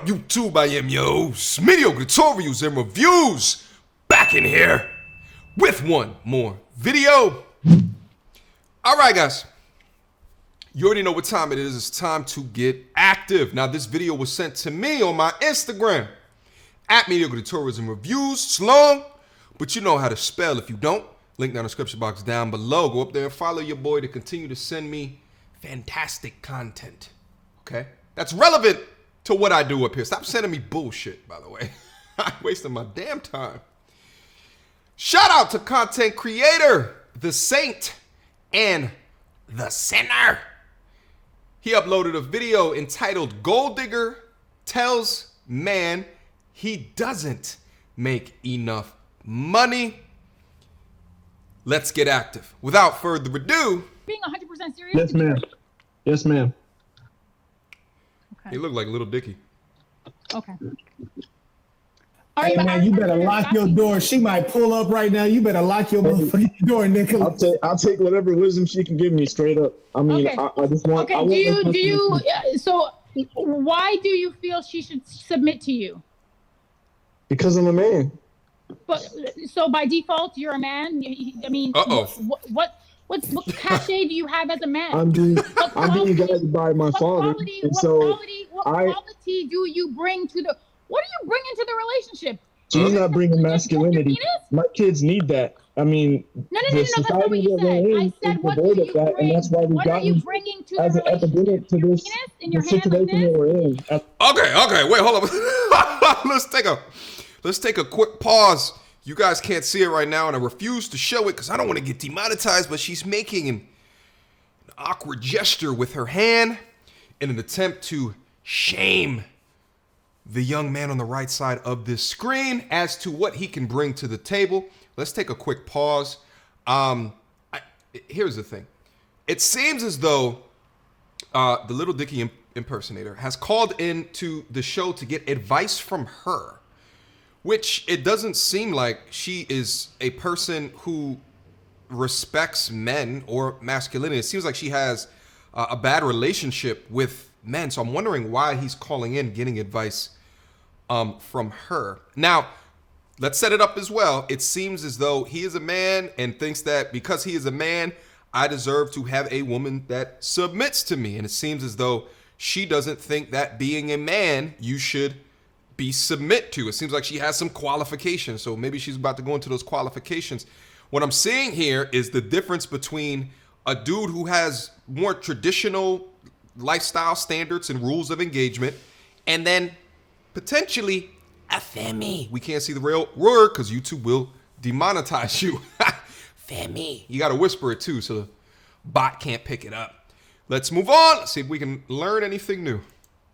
YouTube? I am your host, Mediocre tutorials and reviews, back in here with one more video. All right, guys, you already know what time it is. It's time to get active. Now, this video was sent to me on my Instagram at Mediocre tutorials and reviews. It's long, but you know how to spell if you don't. Link down in the description box down below. Go up there and follow your boy to continue to send me fantastic content. Okay? That's relevant to what I do up here. Stop sending me bullshit, by the way. I'm wasting my damn time. Shout out to content creator, the Saint and the Sinner. He uploaded a video entitled Gold Digger Tells Man He Doesn't Make Enough Money. Let's get active. Without further ado. Being 100% serious? Yes, ma'am. Yes, ma'am. Okay. He looked like Little Dicky. Okay. Hey, man, you better lock your door. She might pull up right now. You better lock your motherfucking door, nigga. I'll take whatever wisdom she can give me, straight up. I mean, Okay. I just want. Okay. So why do you feel she should submit to you? Because I'm a man. But so by default, you're a man. I mean, what cachet do you have as a man? I'm being guided by my father. What quality do you bring to the? What do you bring into the relationship? She's not bringing masculinity. My kids need that. I mean, no. That's not what you said. I said, what do you bring? And that's why we got bringing to as the an epidemic to this situation that we're in. Okay. Wait, hold up. Let's take a quick pause. You guys can't see it right now, and I refuse to show it because I don't want to get demonetized. But she's making an awkward gesture with her hand in an attempt to shame the young man on the right side of this screen as to what he can bring to the table. Let's take a quick pause. Here's the thing. It seems as though the Little Dicky impersonator has called into the show to get advice from her, which it doesn't seem like she is a person who respects men or masculinity. It seems like she has a bad relationship with men. So I'm wondering why he's calling in, getting advice from her. Now, let's set it up as well. It seems as though he is a man and thinks that because he is a man, I deserve to have a woman that submits to me. And it seems as though she doesn't think that being a man, you should be submit to. It seems like she has some qualifications. So maybe she's about to go into those qualifications. What I'm seeing here is the difference between a dude who has more traditional lifestyle standards and rules of engagement, and then potentially a femi. We can't see the real word because YouTube will demonetize you. Femi. You got to whisper it too so the bot can't pick it up. Let's move on. Let's see if we can learn anything new.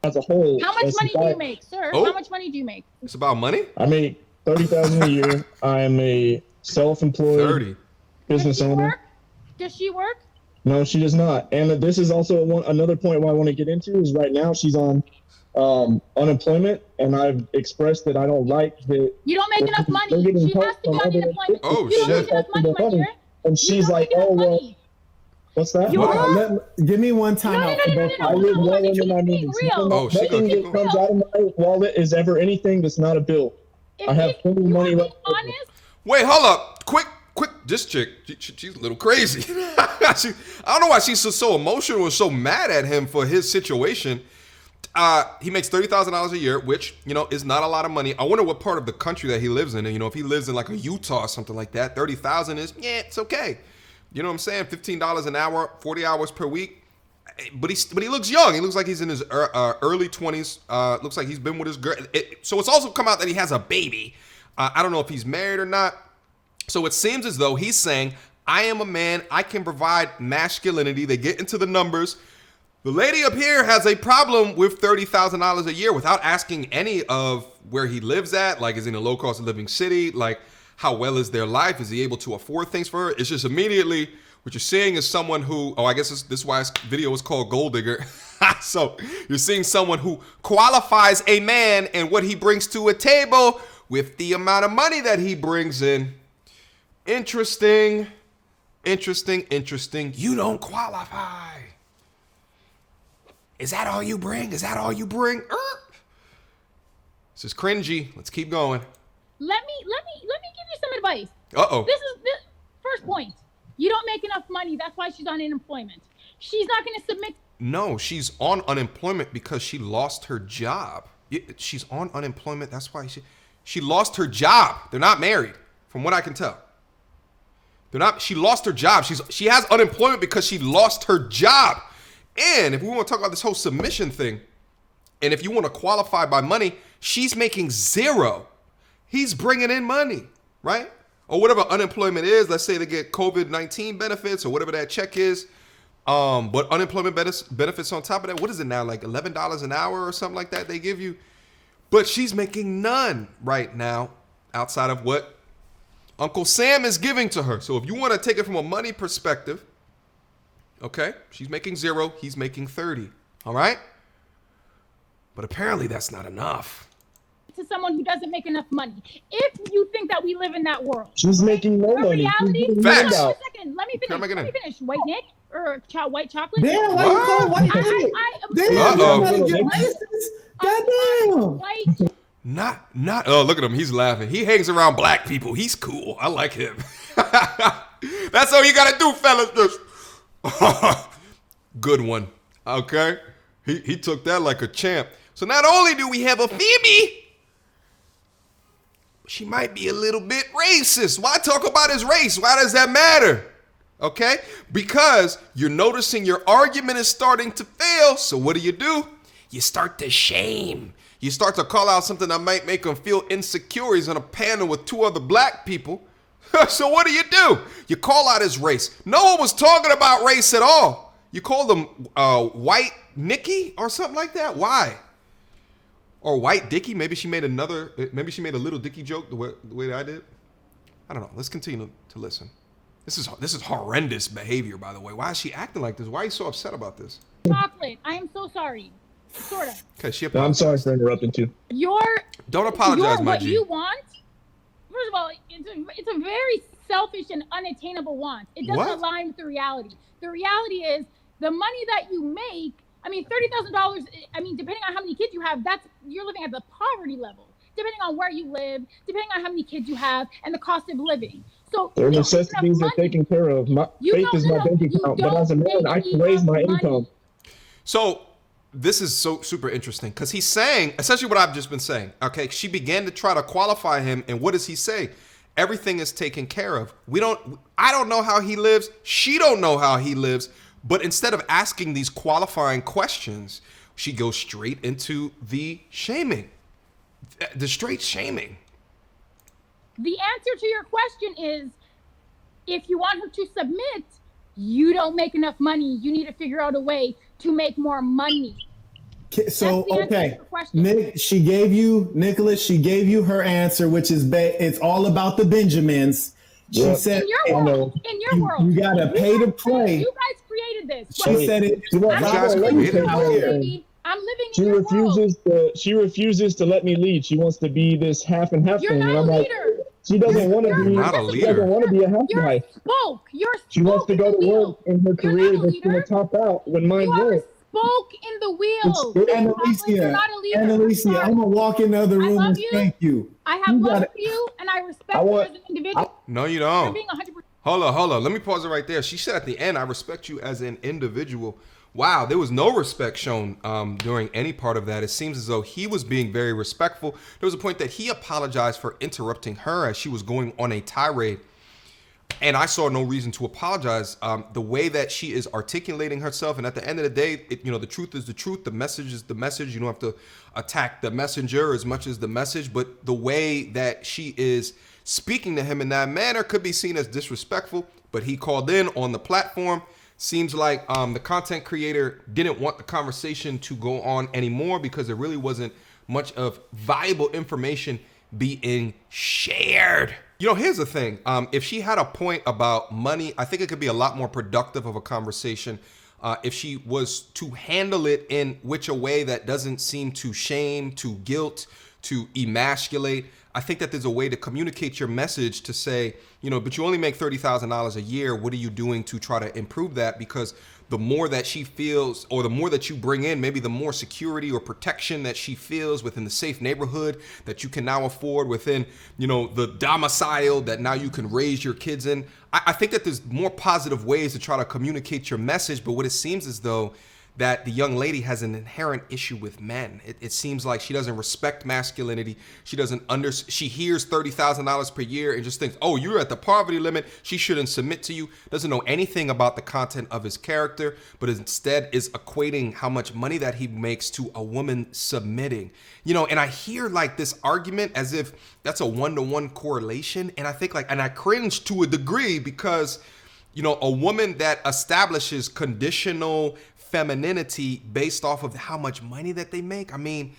As a whole. How much money do you make, sir? Oh. How much money do you make? It's about money? I make $30,000 a year. I am a self-employed business owner. Does she work? No, she does not. And this is also another point why I want to get into is right now she's on unemployment, and I've expressed that I don't like that. You don't make enough money. She has to be on unemployment. Oh, you shit. don't make enough money, my dear. And she's like, oh, well, what's that? Give me one time out. I live well under my means. Oh, shit. Nothing that comes out of my wallet is ever anything that's not a bill. I have plenty of money left. Wait, hold up. Quick. This chick, she's a little crazy. I don't know why she's so emotional or so mad at him for his situation. He makes $30,000 a year, which, is not a lot of money. I wonder what part of the country that he lives in. And, if he lives in like a Utah or something like that, 30,000 is, it's okay. You know what I'm saying? $15 an hour, 40 hours per week. But he looks young. He looks like he's in his early 20s. Looks like he's been with his girl. So it's also come out that he has a baby. I don't know if he's married or not. So it seems as though he's saying, I am a man. I can provide masculinity. They get into the numbers. The lady up here has a problem with $30,000 a year without asking any of where he lives at. Like, is he in a low cost of living city? Like, how well is their life? Is he able to afford things for her? It's just immediately what you're seeing is someone who, I guess this is why his video is called Gold Digger. So you're seeing someone who qualifies a man and what he brings to a table with the amount of money that he brings in. Interesting. You don't qualify. Is that all you bring? This is cringy. Let's keep going. Let me give you some advice. Uh-oh. This is the first point. You don't make enough money. That's why she's on unemployment. She's not going to submit. No, she's on unemployment because she lost her job. She's on unemployment. That's why she lost her job. They're not married, from what I can tell. They're not. She lost her job. She has unemployment because she lost her job. And if we want to talk about this whole submission thing, and if you want to qualify by money, she's making zero. He's bringing in money, right? Or whatever unemployment is. Let's say they get COVID-19 benefits or whatever that check is. But unemployment benefits on top of that. What is it now? Like $11 an hour or something like that they give you. But she's making none right now outside of what Uncle Sam is giving to her. So if you want to take it from a money perspective, okay, she's making zero. He's making 30. All right. But apparently that's not enough. To someone who doesn't make enough money. If you think that we live in that world. She's making no money. Reality, Facts. Hold on a second. Let me finish. White Nick or white chocolate? Damn, why you call white Nick? Damn, goddamn. White. Not. Oh, look at him. He's laughing. He hangs around black people. He's cool. I like him. That's all you gotta do, fellas. Just good one. Okay. He took that like a champ. So not only do we have a Phoebe, she might be a little bit racist. Why talk about his race? Why does that matter? Okay? Because you're noticing your argument is starting to fail. So what do? You start to shame. You start to call out something that might make him feel insecure. He's on a panel with two other black people. So what do? You call out his race. No one was talking about race at all. You called him white Nikki or something like that. Why? Or white Dickie. Maybe she made a little Dickie joke the way that I did. I don't know. Let's continue to listen. This is horrendous behavior, by the way. Why is she acting like this? Why are you so upset about this? Chocolate. I am so sorry. Sort of. Okay, she apologized. I'm sorry for interrupting too. Don't apologize, my what G. you want. First of all, it's a very selfish and unattainable want. It doesn't align with the reality. The reality is the money that you make. I mean, $30,000. I mean, depending on how many kids you have, you're living at the poverty level. Depending on where you live, depending on how many kids you have, and the cost of living. So their necessities are taken care of. My faith is my bank account, but as a man, I can raise my income. So this is so super interesting because he's saying essentially what I've just been saying. Okay, she began to try to qualify him, and what does he say? Everything is taken care of. I don't know how he lives. She don't know how he lives. But instead of asking these qualifying questions, she goes straight into the shaming, the straight shaming. The answer to your question is, if you want her to submit, you don't make enough money. You need to figure out a way to make more money. So, okay, Nicholas, she gave you her answer, which is it's all about the Benjamins. She said, in your world, you gotta pay to play. You guys created this. She said it. I'm living in your world. She refuses to let me lead. She wants to be this half and half thing. You're not a leader. She doesn't want to be. Not a leader. She doesn't want to be a half guy. She wants to go to work in her career that's going to top out when mine won't. Spoke in the wheel. Annalisa, I'm gonna walk in the other room and thank you. I have love for you, and I respect you as an individual. No, you don't. Hold on. Let me pause it right there. She said at the end, "I respect you as an individual." Wow, there was no respect shown during any part of that. It seems as though he was being very respectful. There was a point that he apologized for interrupting her as she was going on a tirade. And I saw no reason to apologize. The way that she is articulating herself, and at the end of the day, the truth is the truth. The message is the message. You don't have to attack the messenger as much as the message. But the way that she is speaking to him in that manner could be seen as disrespectful. But he called in on the platform. Seems like the content creator didn't want the conversation to go on anymore because there really wasn't much of valuable information being shared. Here's the thing. If she had a point about money, I think it could be a lot more productive of a conversation if she was to handle it in a way that doesn't seem to shame, to guilt, to emasculate. I think that there's a way to communicate your message to say, but you only make $30,000 a year. What are you doing to try to improve that? Because the more that she feels, or the more that you bring in, maybe the more security or protection that she feels within the safe neighborhood that you can now afford within, you know, the domicile that now you can raise your kids in. I think that there's more positive ways to try to communicate your message, but what it seems as though that the young lady has an inherent issue with men. It seems like she doesn't respect masculinity. She doesn't she hears $30,000 per year and just thinks, oh, you're at the poverty limit, she shouldn't submit to you. Doesn't know anything about the content of his character, but instead is equating how much money that he makes to a woman submitting. You know, and I hear like this argument as if that's a one-to-one correlation. And I think like, and I cringe to a degree because, you know, a woman that establishes conditional femininity based off of how much money that they make, I mean,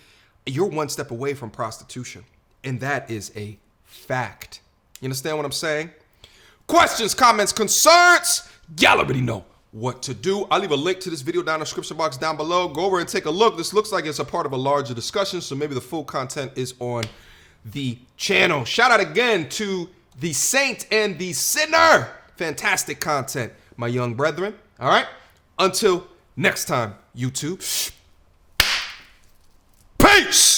you're one step away from prostitution. And that is a fact. You understand what I'm saying? Questions, comments, concerns? Y'all already know what to do. I'll leave a link to this video down in the description box down below. Go over and take a look. This looks like it's a part of a larger discussion, so maybe the full content is on the channel. Shout out again to the saint and the sinner. Fantastic content, my young brethren. All right? Until next time, YouTube. Peace!